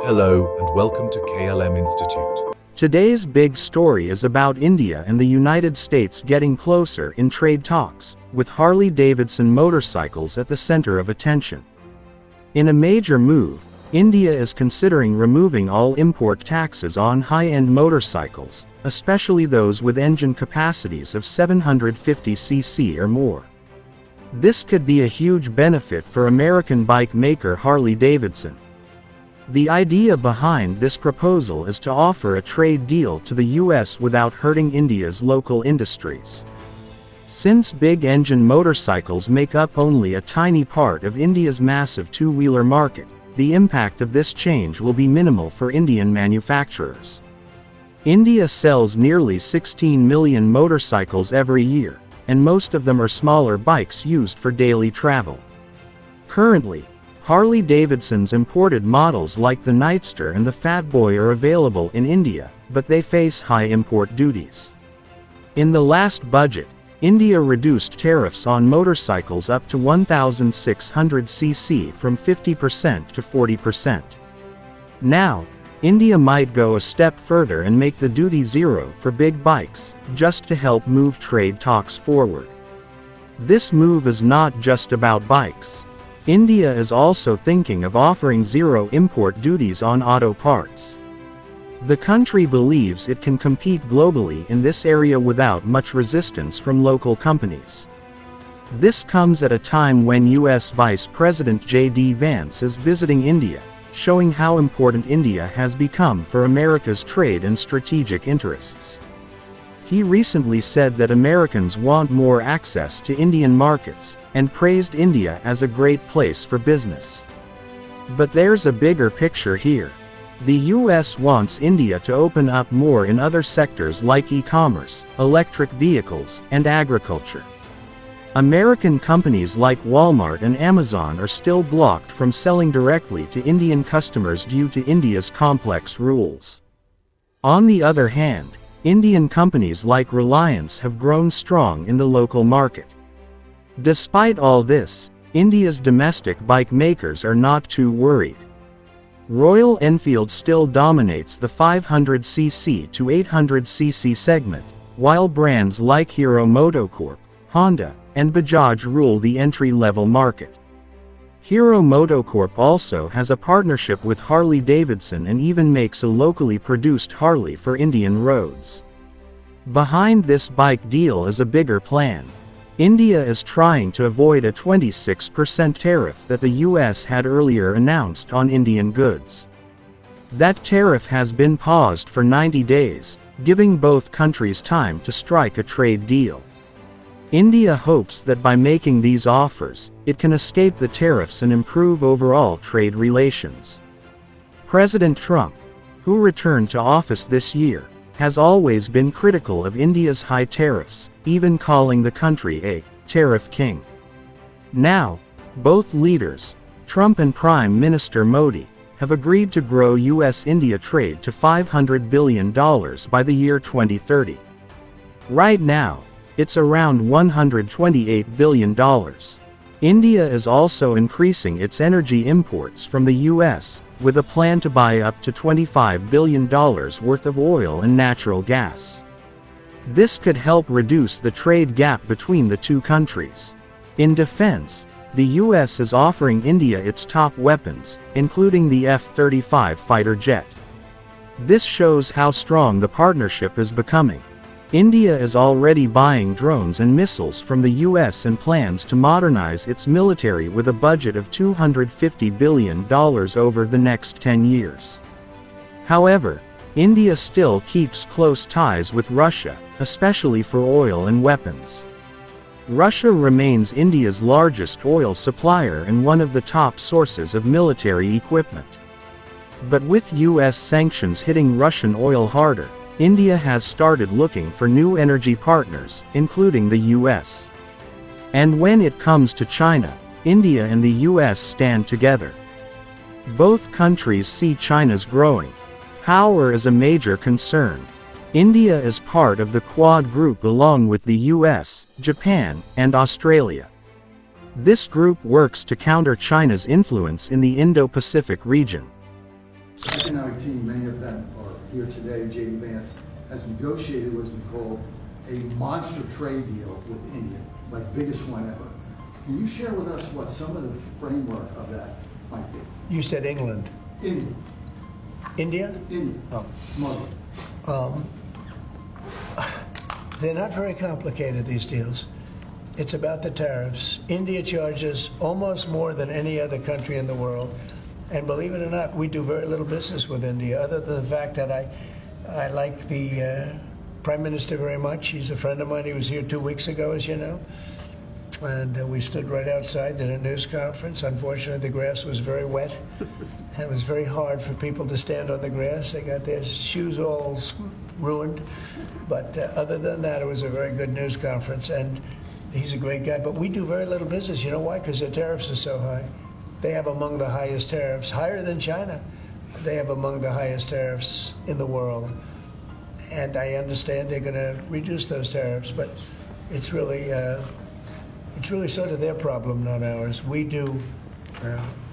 Hello and welcome to KLM Institute. Today's big story is about India and the United States getting closer in trade talks, with Harley-Davidson motorcycles at the center of attention. In a major move, India is considering removing all import taxes on high-end motorcycles, especially those with engine capacities of 750 cc or more. This could be a huge benefit for American bike maker Harley-Davidson. The idea behind this proposal is to offer a trade deal to the US without hurting India's local industries. Since big engine motorcycles make up only a tiny part of India's massive two-wheeler market, the impact of this change will be minimal for Indian manufacturers. India sells nearly 16 million motorcycles every year, and most of them are smaller bikes used for daily travel. Currently, Harley-Davidson's imported models like the Nightster and the Fatboy are available in India, but they face high import duties. In the last budget, India reduced tariffs on motorcycles up to 1,600 cc from 50% to 40%. Now, India might go a step further and make the duty zero for big bikes, just to help move trade talks forward. This move is not just about bikes. India is also thinking of offering zero import duties on auto parts. The country believes it can compete globally in this area without much resistance from local companies. This comes at a time when US Vice President J.D. Vance is visiting India, showing how important India has become for America's trade and strategic interests. He recently said that Americans want more access to Indian markets, and praised India as a great place for business. But there's a bigger picture here. The US wants India to open up more in other sectors like e-commerce, electric vehicles, and agriculture. American companies like Walmart and Amazon are still blocked from selling directly to Indian customers due to India's complex rules. On the other hand, Indian companies like Reliance have grown strong in the local market. Despite all this, India's domestic bike makers are not too worried. Royal Enfield still dominates the 500cc to 800cc segment, while brands like Hero MotoCorp, Honda, and Bajaj rule the entry-level market. Hero MotoCorp also has a partnership with Harley-Davidson and even makes a locally produced Harley for Indian roads. Behind this bike deal is a bigger plan. India is trying to avoid a 26% tariff that the US had earlier announced on Indian goods. That tariff has been paused for 90 days, giving both countries time to strike a trade deal. India hopes that by making these offers, it can escape the tariffs and improve overall trade relations. President Trump, who returned to office this year, has always been critical of India's high tariffs, even calling the country a tariff king. Now, both leaders, Trump and Prime Minister Modi, have agreed to grow US-India trade to $500 billion by the year 2030. Right now, it's around $128 billion. India is also increasing its energy imports from the US, with a plan to buy up to $25 billion worth of oil and natural gas. This could help reduce the trade gap between the two countries. In defense, the US is offering India its top weapons, including the F-35 fighter jet. This shows how strong the partnership is becoming. India is already buying drones and missiles from the US and plans to modernize its military with a budget of $250 billion over the next 10 years. However, India still keeps close ties with Russia, especially for oil and weapons. Russia remains India's largest oil supplier and one of the top sources of military equipment. But with US sanctions hitting Russian oil harder, India has started looking for new energy partners, including the US. And when it comes to China, India and the US stand together. Both countries see China's growing power as a major concern. India is part of the Quad group along with the US, Japan, and Australia. This group works to counter China's influence in the Indo-Pacific region. economic team, many of them are here today. J.D. Vance has negotiated what's been called a monster trade deal with India, like biggest one ever. Can you share with us what some of the framework of that might be? You said England. India. India? India. Oh. Muslim. They're not very complicated, these deals. It's about the tariffs. India charges almost more than any other country in the world. And believe it or not, we do very little business with India, other than the fact that I like the Prime Minister very much. He's a friend of mine. He was here 2 weeks ago, as you know. And we stood right outside at a news conference. Unfortunately, the grass was very wet. And it was very hard for people to stand on the grass. They got their shoes all ruined. But other than that, it was a very good news conference. And he's a great guy. But we do very little business. You know why? Because their tariffs are so high. They have among the highest tariffs, higher than China. They have among the highest tariffs in the world. And I understand they're going to reduce those tariffs, but it's really sort of their problem, not ours. We do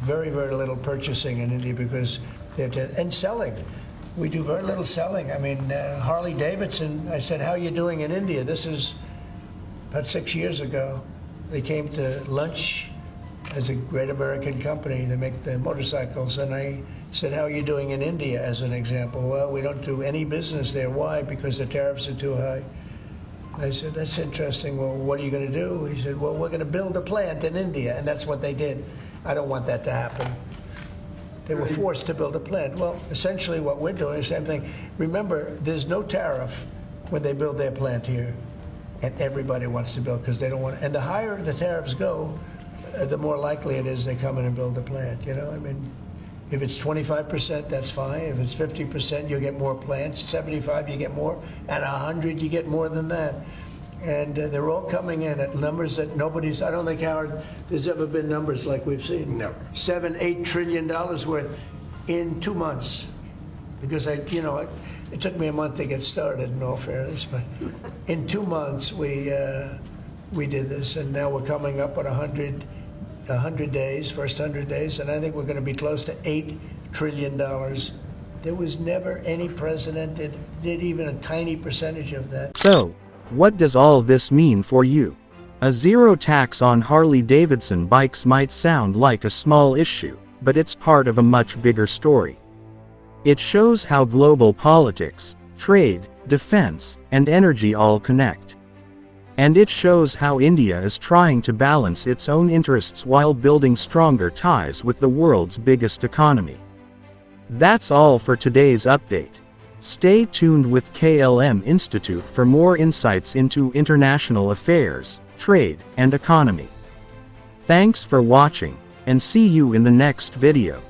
very, very little purchasing in India because and selling. We do very little selling. I mean, Harley-Davidson, I said, how are you doing in India? This is about 6 years ago. They came to lunch as a great American company. They make the motorcycles. And I said, how are you doing in India, as an example? Well, we don't do any business there. Why? Because the tariffs are too high. I said, that's interesting. Well, what are you going to do? He said, well, we're going to build a plant in India. And that's what they did. I don't want that to happen. They were forced to build a plant. Well, essentially what we're doing is the same thing. Remember, there's no tariff when they build their plant here. And everybody wants to build because they don't want to. And the higher the tariffs go, the more likely it is they come in and build a plant. You know, I mean, if it's 25%, that's fine. If it's 50%, you'll get more plants. 75, you get more. At 100, you get more than that. And they're all coming in at numbers that I don't think, Howard, there's ever been numbers like we've seen. Never. $7-8 trillion worth in 2 months. Because it took me a month to get started, in all fairness, but in 2 months we did this, and now we're coming up on 100 days, first 100 days, and I think we're going to be close to $8 trillion. There was never any president that did even a tiny percentage of that. So, what does all this mean for you? A zero tax on Harley-Davidson bikes might sound like a small issue, but it's part of a much bigger story. It shows how global politics, trade, defense, and energy all connect. And it shows how India is trying to balance its own interests while building stronger ties with the world's biggest economy. That's all for today's update. Stay tuned with KLM Institute for more insights into international affairs, trade, and economy. Thanks for watching, and see you in the next video.